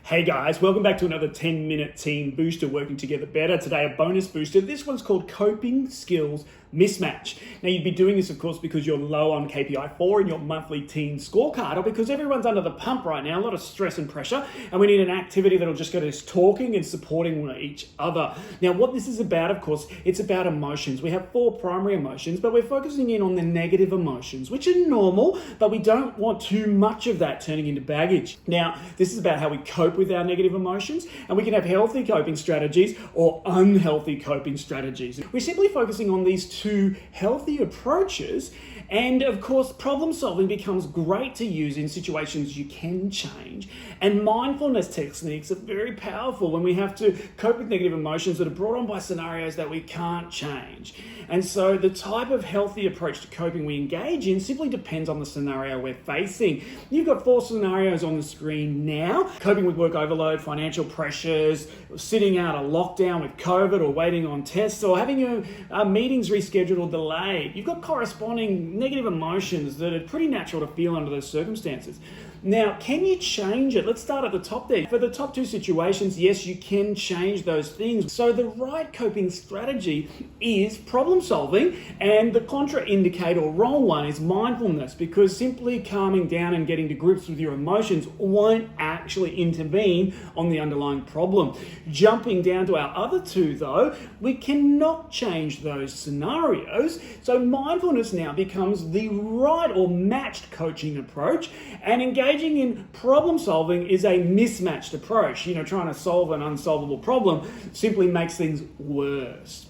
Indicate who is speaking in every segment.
Speaker 1: Hey guys, welcome back to another 10-minute team booster working together better. Today a bonus booster. This one's called Coping Skills Mismatch. Now you'd be doing this of course because you're low on KPI 4 in your monthly team scorecard, or because everyone's under the pump right now, a lot of stress and pressure, and we need an activity that'll just get us talking and supporting each other. Now what this is about, of course, it's about emotions. We have 4 primary emotions, but we're focusing in on the negative emotions, which are normal, but we don't want too much of that turning into baggage. Now this is about how we cope with our negative emotions, and we can have healthy coping strategies or unhealthy coping strategies. We're simply focusing on these 2 healthy approaches, and of course problem solving becomes great to use in situations you can change, and mindfulness techniques are very powerful when we have to cope with negative emotions that are brought on by scenarios that we can't change. And so the type of healthy approach to coping we engage in simply depends on the scenario we're facing. You've got 4 scenarios on the screen now: coping with work overload, financial pressures, sitting out a lockdown with COVID, or waiting on tests, or having your meetings rescheduled or delayed. You've got corresponding negative emotions that are pretty natural to feel under those circumstances. Now, can you change it? Let's start at the top there. For the top 2 situations, yes, you can change those things. So the right coping strategy is problem solving, and the contraindicator or wrong one is mindfulness, because simply calming down and getting to grips with your emotions won't actually intervene on the underlying problem. Jumping down to our other 2 though, we cannot change those scenarios. So mindfulness now becomes the right or matched coaching approach, and engaging in problem solving is a mismatched approach. Trying to solve an unsolvable problem simply makes things worse.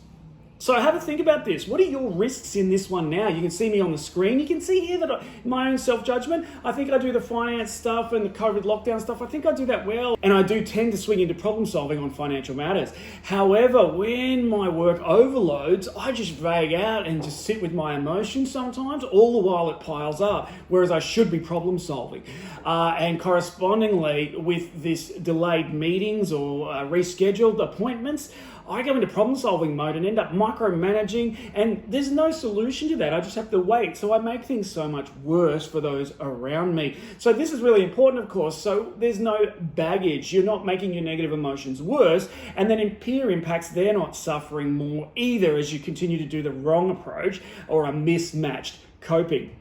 Speaker 1: So have a think about this. What are your risks in this one now? You can see me on the screen. You can see here that my own self-judgment, I think I do the finance stuff and the COVID lockdown stuff. I think I do that well. And I do tend to swing into problem solving on financial matters. However, when my work overloads, I just vague out and just sit with my emotions sometimes, all the while it piles up, whereas I should be problem solving. And correspondingly, with this delayed meetings or rescheduled appointments, I go into problem solving mode and end up micromanaging, and there's no solution to that. I just have to wait. So I make things so much worse for those around me. So this is really important, of course. So there's no baggage. You're not making your negative emotions worse, and then in peer impacts, they're not suffering more either as you continue to do the wrong approach or a mismatched coping.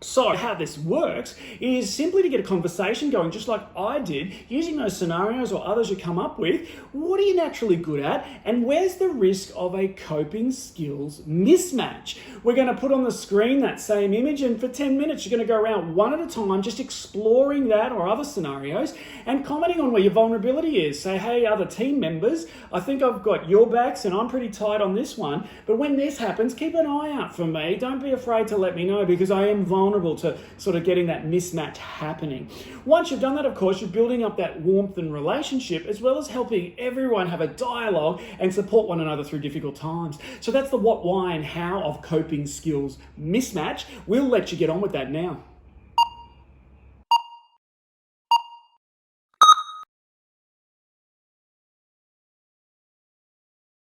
Speaker 1: So how this works is simply to get a conversation going, just like I did, using those scenarios or others you come up with. What are you naturally good at, and where's the risk of a coping skills mismatch? We're going to put on the screen that same image, and for 10 minutes you're going to go around one at a time, just exploring that or other scenarios and commenting on where your vulnerability is. Say, hey, other team members, I think I've got your backs and I'm pretty tight on this one, but when this happens, keep an eye out for me. Don't be afraid to let me know, because I am vulnerable to sort of getting that mismatch happening. Once you've done that, of course, you're building up that warmth and relationship, as well as helping everyone have a dialogue and support one another through difficult times. So that's the what, why, and how of coping skills mismatch. We'll let you get on with that now.